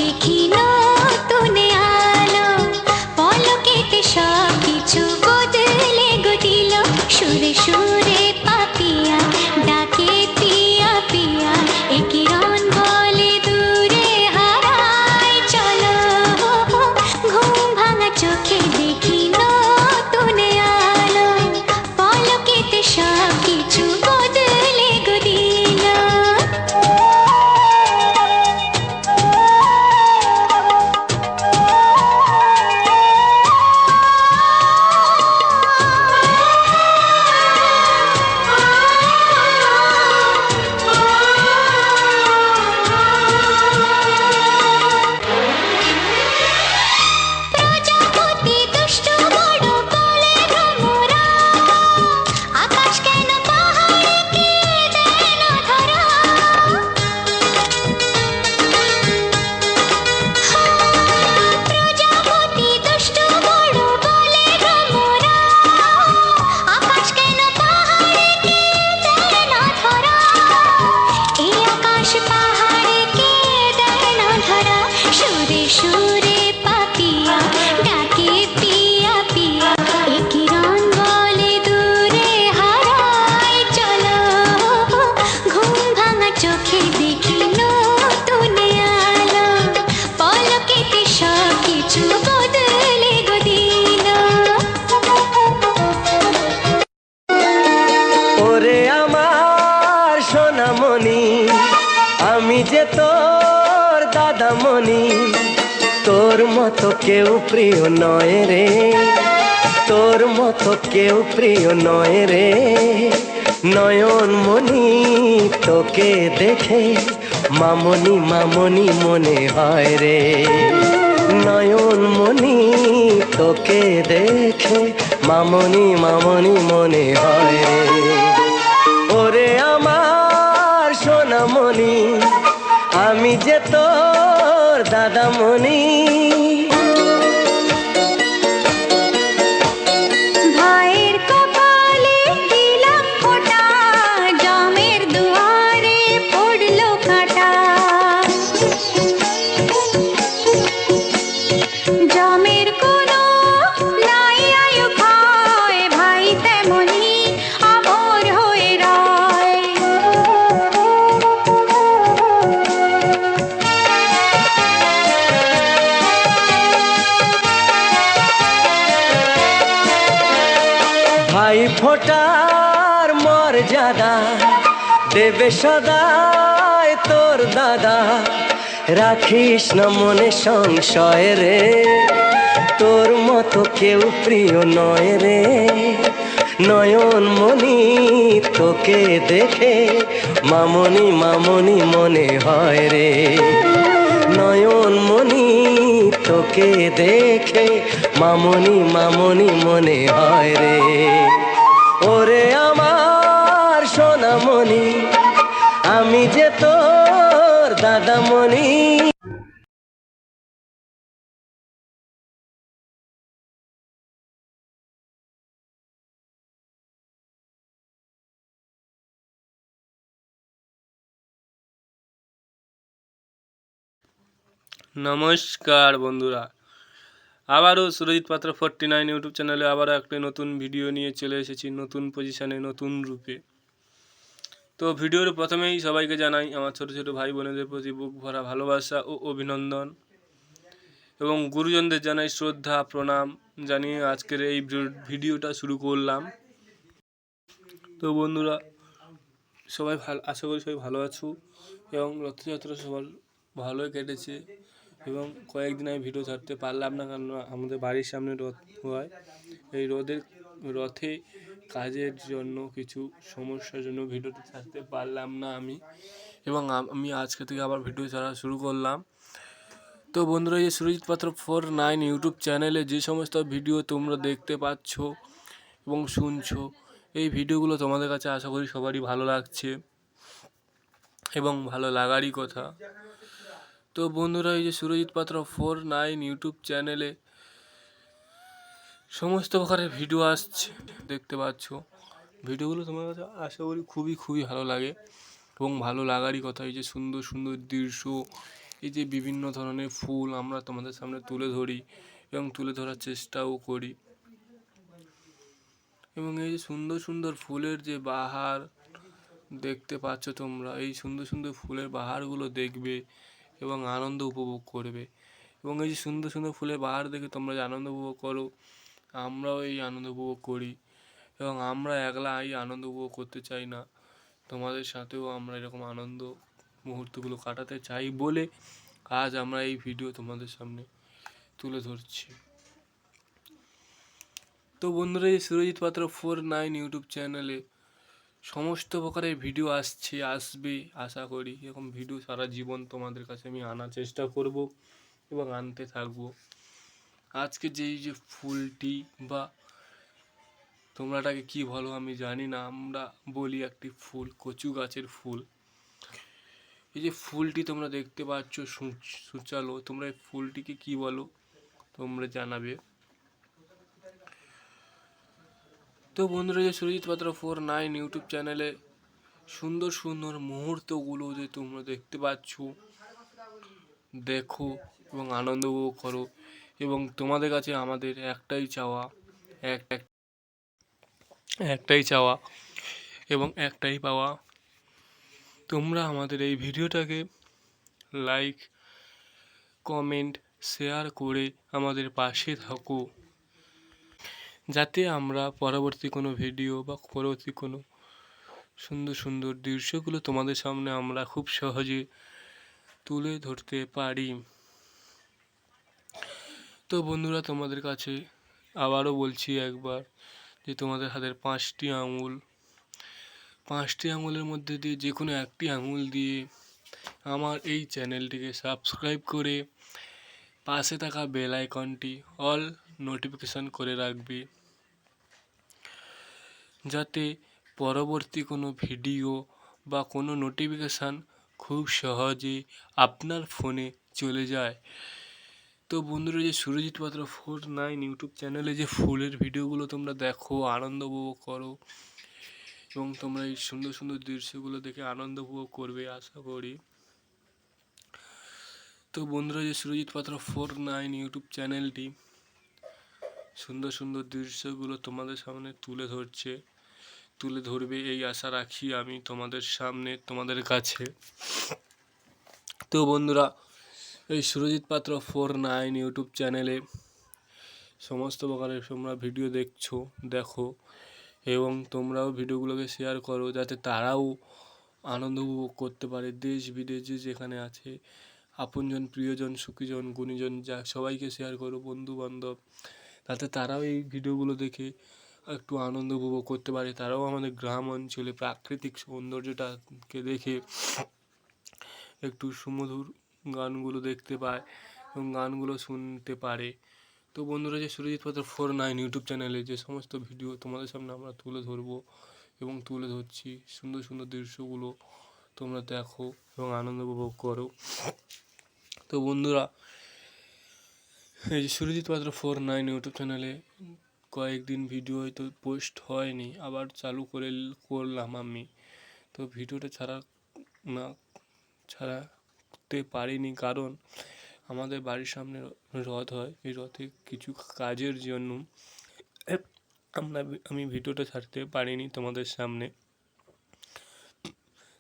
দেখি নতুন আলো, পলকেতে সব কিছু বদলে গো দিল। সুরে সুরে পাপিয়া ডাকে পিয়া পিয়া, এ কিরণ বলে দূরে হারায় চলো। ঘুম ভাঙা চোখে দেখি নতুন আলো, পলকেতে সব কিছু বদলে গো দিল। প্রজাপতি দুষ্টু বড় বলে ভ্রমরা, আকাশ কেন পাহাড়কে দেয় না ধরা। প্রজাপতি দুষ্টু বড় বলে ভ্রমরা, আকাশ কেন পাহাড়কে দেয় না ধরা। এই আকাশ পাহাড়কে দেয় না ধরা। সুরে সুরে পাপিয়া ডাকে পিয়া পিয়া, এ কিরণ বলে দূরে হারায় চলো। ঘুম ভাঙা চোখে দেখি নতুন আলো, পলকেতে সব কিছু বদলে গো দিল। ওরে আমার সোনামণি, আমি যে তোর দাদামণি, তোর মতো কেউ প্রিয় নয় রে, তোর মতো কেউ প্রিয় নয় রে। নয়নমণি তোকে দেখে মামনি মামনি মনে হয় রে। নয়নমণি তোকে দেখে মামনি মামনি মনে হয় রে। ওরে আমার সোনামণি, আমি যে তোর দাদামণি। ভাইয়ের কপালে দিলাম ফোঁটা, জমের দুয়ারে পড়লো কাঁটা। জমের কোনো নাই আয়ু ক্ষয়, ভাই তেমনি আমর হয়ে রয়। ভাই ফোটার মর্যাদা দেবে সদাই তোর দাদা। রাখিস না মনে সংশয় রে, তোর মতো কেউ প্রিয় নয় রে। নয়নমণি তোকে দেখে মামনি মামনি মনে হয় রে। নয়নমণি তোকে দেখে মামনি মামনি মনে হয় রে। ওরে আমার সোনামণি, আমি যে তোর দাদামণি। নমস্কার বন্ধুরা, আবারও সুরজিৎ পাত্র 49 ইউটিউব চ্যানেলে আবারও একটা নতুন ভিডিও নিয়ে চলে এসেছি, নতুন পজিশনে নতুন রূপে। তো ভিডিওর প্রথমেই সবাইকে জানাই আমার ছোট ছোট ভাই বোনেদের প্রতি বুক ভরা ভালোবাসা ও অভিনন্দন, এবং গুরুজনদের জানাই শ্রদ্ধা প্রণাম জানিয়ে আজকের এই ভিডিওটা শুরু করলাম। তো বন্ধুরা, সবাই আশা করি সবাই ভালো আছো, এবং রথযাত্রা সবার ভালোই কেটেছে। এবং কয়েকদিন আমি ভিডিও ছাড়তে পারলাম না, কারণ আমাদের বাড়ির সামনে রথ হয়। এই রথে কাজের জন্য কিছু সমস্যার জন্য ভিডিওটি ছাড়তে পারলাম না আমি, এবং আমি আজকে থেকে আবার ভিডিও ছাড়া শুরু করলাম। তো বন্ধুরা, এই সুরজিৎ পাত্র 49 ইউটিউব চ্যানেলে যে সমস্ত ভিডিও তোমরা দেখতে পাচ্ছ এবং শুনছো, এই ভিডিওগুলো তোমাদের কাছে আশা করি সবারই ভালো লাগছে এবং ভালো লাগারই কথা। তো বন্ধুরা, এই যে সুরজিৎ পাত্র 49 ইউটিউব চ্যানেলে সমস্ত প্রকারের ভিডিও আসছে দেখতে পাচ্ছ। ভিডিওগুলো তোমার কাছে আশা করি খুবই ভালো লাগে এবং ভালো লাগারই কথা। এই যে সুন্দর সুন্দর দৃশ্য, এই যে বিভিন্ন ধরনের ফুল আমরা তোমাদের সামনে তুলে ধরি এবং তুলে ধরার চেষ্টাও করি। এবং এই যে সুন্দর সুন্দর ফুলের যে বাহার দেখতে পাচ্ছ তোমরা, এই সুন্দর সুন্দর ফুলের বাহারগুলো দেখবে এবং আনন্দ উপভোগ করবে। এবং এই যে সুন্দর সুন্দর ফুলের বাহার দেখে তোমরা যে আনন্দ উপভোগ করো, আমরাও এই আনন্দ উপভোগ করি। এবং আমরা একলা এই আনন্দ উপভোগ করতে চাই না, তোমাদের সাথেও আমরা এরকম আনন্দ মুহূর্তগুলো কাটাতে চাই বলে আজ আমরা এই ভিডিও তোমাদের সামনে তুলে ধরছি। তো বন্ধুরা, এই সুরজিৎ পাত্র 49 ইউটিউব চ্যানেলে সমস্ত প্রকারের ভিডিও আসবে আশা করি। এরকম ভিডিও সারা জীবন তোমাদের কাছে আমি আনার চেষ্টা করব এবং আনতে থাকবো। আজকে যে ফুলটি বা তোমরা এটাকে কী বলো আমি জানি না, আমরা বলি একটি ফুল, কচু গাছের ফুল। এই যে ফুলটি তোমরা দেখতে পাচ্ছ সূচালো, তোমরা এই ফুলটিকে কী বলো তোমরা জানাবে। তো বন্ধুরা, যে সুরজিৎ পাত্র 49 ইউটিউব চ্যানেলে সুন্দর সুন্দর মুহূর্তগুলো যে তোমরা দেখতে পাচ্ছ, দেখো এবং আনন্দ উপভোগ করো। এবং তোমাদের কাছে আমাদের একটাই চাওয়া এবং একটাই পাওয়া, তোমরা আমাদের এই ভিডিওটাকে লাইক, কমেন্ট, শেয়ার করে আমাদের পাশে থাকো, যাতে আমরা পরবর্তী কোনো ভিডিও বা পরবর্তী কোনো সুন্দর সুন্দর দৃশ্যগুলো তোমাদের সামনে আমরা খুব সহজে তুলে ধরতে পারি। তো বন্ধুরা, তোমাদের কাছে আবারও বলছি একবার যে তোমাদের হাতের 5টি আঙুলের মধ্যে দিয়ে যে কোনো একটি আঙুল দিয়ে আমার এই চ্যানেলটিকে সাবস্ক্রাইব করে পাশে থাকা বেল আইকনটি অল নোটিফিকেশান করে রাখবে, যাতে পরবর্তী কোনো ভিডিও বা কোনো নোটিফিকেশান খুব সহজে আপনার ফোনে চলে যায়। তো বন্ধুরা, যে সুরজিৎ পাত্র 49 ইউটিউব চ্যানেলে যে ফুলের ভিডিওগুলো তোমরা দেখো, আনন্দ উপভোগ করো এবং তোমরা এই সুন্দর সুন্দর দৃশ্যগুলো দেখে আনন্দ উপভোগ করবে আশা করি। তো বন্ধুরা, যে সুরজিৎ পাত্র 49 ইউটিউব চ্যানেলটি সুন্দর সুন্দর দৃশ্যগুলো তোমাদের সামনে তুলে ধরবে এই আশা রাখি আমি তোমাদের সামনে, তোমাদের কাছে। তো বন্ধুরা, এই সুরজিৎ পাত্র 49 ইউটিউব চ্যানেলে সমস্ত প্রকারের তোমরা ভিডিও দেখো এবং তোমরাও ভিডিওগুলোকে শেয়ার করো, যাতে তারাও আনন্দ উপভোগ করতে পারে। দেশ বিদেশে যেখানে আছে আপনজন, প্রিয়জন, সুখীজন, গুণীজন, যা সবাইকে শেয়ার করো, বন্ধু বান্ধব, যাতে তারাও এই ভিডিওগুলো দেখে একটু আনন্দ উপভোগ করতে পারে। তারাও আমাদের গ্রাম অঞ্চলে প্রাকৃতিক সৌন্দর্যটাকে দেখে একটু সুমধুর গানগুলো দেখতে পায় এবং গানগুলো শুনতে পারে। তো বন্ধুরা, যে সুরজিৎ পাত্র 49 ইউটিউব চ্যানেলে যে সমস্ত ভিডিও তোমাদের সামনে আমরা তুলে ধরবো এবং তুলে ধরছি, সুন্দর সুন্দর দৃশ্যগুলো তোমরা দেখো এবং আনন্দ উপভোগ করো। তো বন্ধুরা, এই যে সুরজিৎ পাত্র 49 ইউটিউব চ্যানেলে কয়েকদিন ভিডিও হয়তো পোস্ট হয়নি, আবার চালু করলাম আমি। তো ভিডিওটা ছাড়াতে পারিনি, কারণ আমাদের বাড়ির সামনে রথ হয়, এই রথে কিছু কাজের জন্য আমি ভিডিওটা ছাড়তে পারিনি তোমাদের সামনে।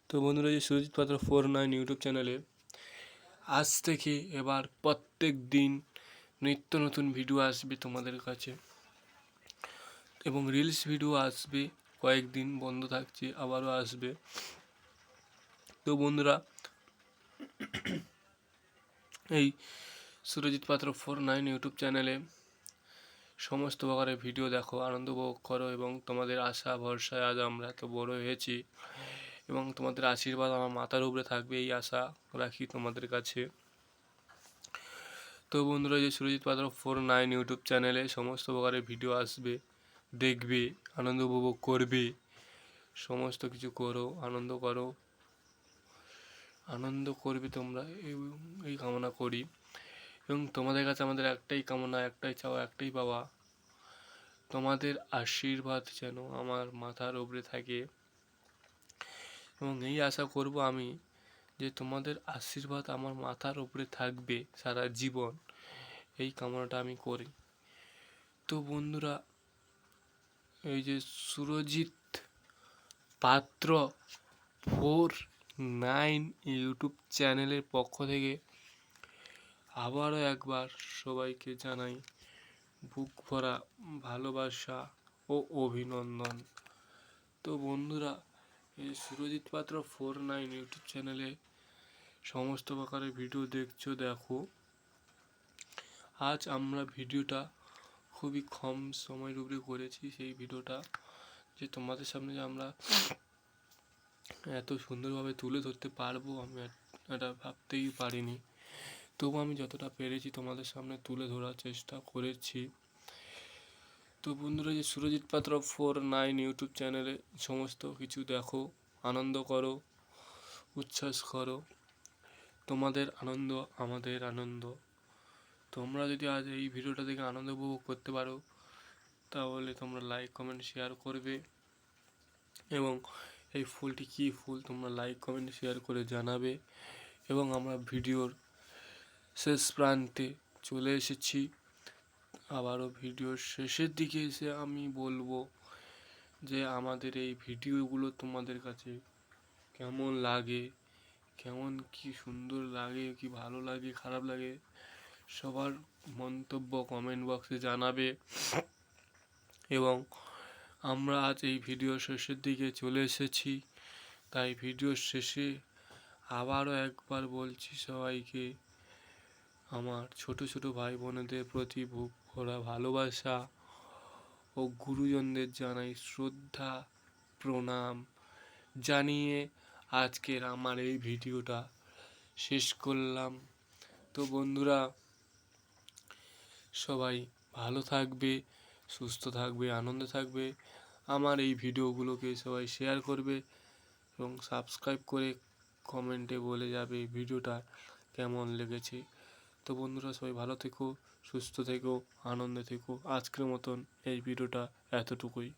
তো বন্ধুরা, যে সুরজিৎ পাত্র 49 ইউটিউব চ্যানেলে আজ থেকে এবার প্রত্যেক দিন নিত্য নতুন ভিডিও আসবে তোমাদের কাছে এবং রিলস ভিডিও আসবে, কয়েকদিন বন্ধ থাকছে, আবারও আসবে। তো বন্ধুরা, এই সুরজিৎ পাত্র 49 ইউটিউব চ্যানেলে সমস্ত প্রকারের ভিডিও দেখো, আনন্দ উপভোগ করো এবং তোমাদের আশা ভরসায় আজ আমরা এত বড় হয়েছি এবং তোমাদের আশীর্বাদ আমার মাথার উপরে থাকবে, এই আশা রাখি তোমাদের কাছে। তো বন্ধুরা, যে সুরজিৎ পাত্র 49 ইউটিউব চ্যানেলে সমস্ত প্রকারের ভিডিও আসবে, দেখবে, আনন্দ উপভোগ করবে, সমস্ত কিছু করো, আনন্দ করবে তোমরা, এই কামনা করি। এবং তোমাদের কাছে আমাদের একটাই কামনা, একটাই চাওয়া, একটাই পাওয়া, তোমাদের আশীর্বাদ যেন আমার মাথার উপরে থাকে এবং এই আশা করব আমি যে তোমাদের আশীর্বাদ আমার মাথার উপরে থাকবে সারা জীবন, এই কামনাটা আমি করি। তো বন্ধুরা, এই যে সুরজিৎ পাত্র 49 ইউটিউব চ্যানেলের পক্ষ থেকে আবারও একবার সবাইকে জানাই বুক ভরা ভালোবাসা ও অভিনন্দন। তো বন্ধুরা, এই সুরজিৎ পাত্র 49 ইউটিউব চ্যানেলে সমস্ত প্রকারের ভিডিও দেখছো, দেখো। আজ আমরা ভিডিওটা খুবই কম সময়ের উপরে করেছি। সেই ভিডিওটা যে তোমাদের সামনে যে আমরা এত সুন্দরভাবে তুলে ধরতে পারবো আমি এটা ভাবতেই পারিনি। তবু আমি যতটা পেরেছি তোমাদের সামনে তুলে ধরার চেষ্টা করেছি। তো বন্ধুরা, যে সুরজিৎ পাত্র 49 ইউটিউব চ্যানেলে সমস্ত কিছু দেখো, আনন্দ করো, উচ্ছ্বাস করো। তোমাদের আনন্দ আমাদের আনন্দ। তোমরা যদি আজ এই ভিডিওটা দেখে আনন্দ উপভোগ করতে পারো, তাহলে তোমরা লাইক কমেন্ট শেয়ার করবে। এবং এই ফুলটি কী ফুল তোমরা লাইক কমেন্ট শেয়ার করে জানাবে। এবং আমরা ভিডিওর শেষ প্রান্তে চলে এসেছি। আবারও ভিডিওর শেষের দিকে এসে আমি বলবো যে আমাদের এই ভিডিওগুলো তোমাদের কাছে কেমন লাগে, কেমন কি সুন্দর লাগে, কি ভালো লাগে, খারাপ লাগে, সবার মন্তব্য কমেন্ট বক্সে জানাবে। এবং আমরা আজ এই ভিডিওর শেষের দিকে চলে এসেছি, তাই ভিডিওর শেষে আবারও একবার বলছি সবাইকে, আমার ছোট ছোট ভাই বোনেদের প্রতি বুক ভরা ভালোবাসা ও গুরুজনদের জানাই শ্রদ্ধা প্রণাম জানিয়ে আজকের আমার এই ভিডিওটা শেষ করলাম। তো বন্ধুরা, সবাই ভালো থাকবে, সুস্থ থাকবে, আনন্দে থাকবে। আমার এই ভিডিওগুলোকে সবাই শেয়ার করবে এবং সাবস্ক্রাইব করে কমেন্টে বলে যাবে এই ভিডিওটা কেমন লেগেছে। তো বন্ধুরা, সবাই ভালো থেকো, সুস্থ থেকো, আনন্দে থেকো। আজকের মতন এই ভিডিওটা এতটুকুই।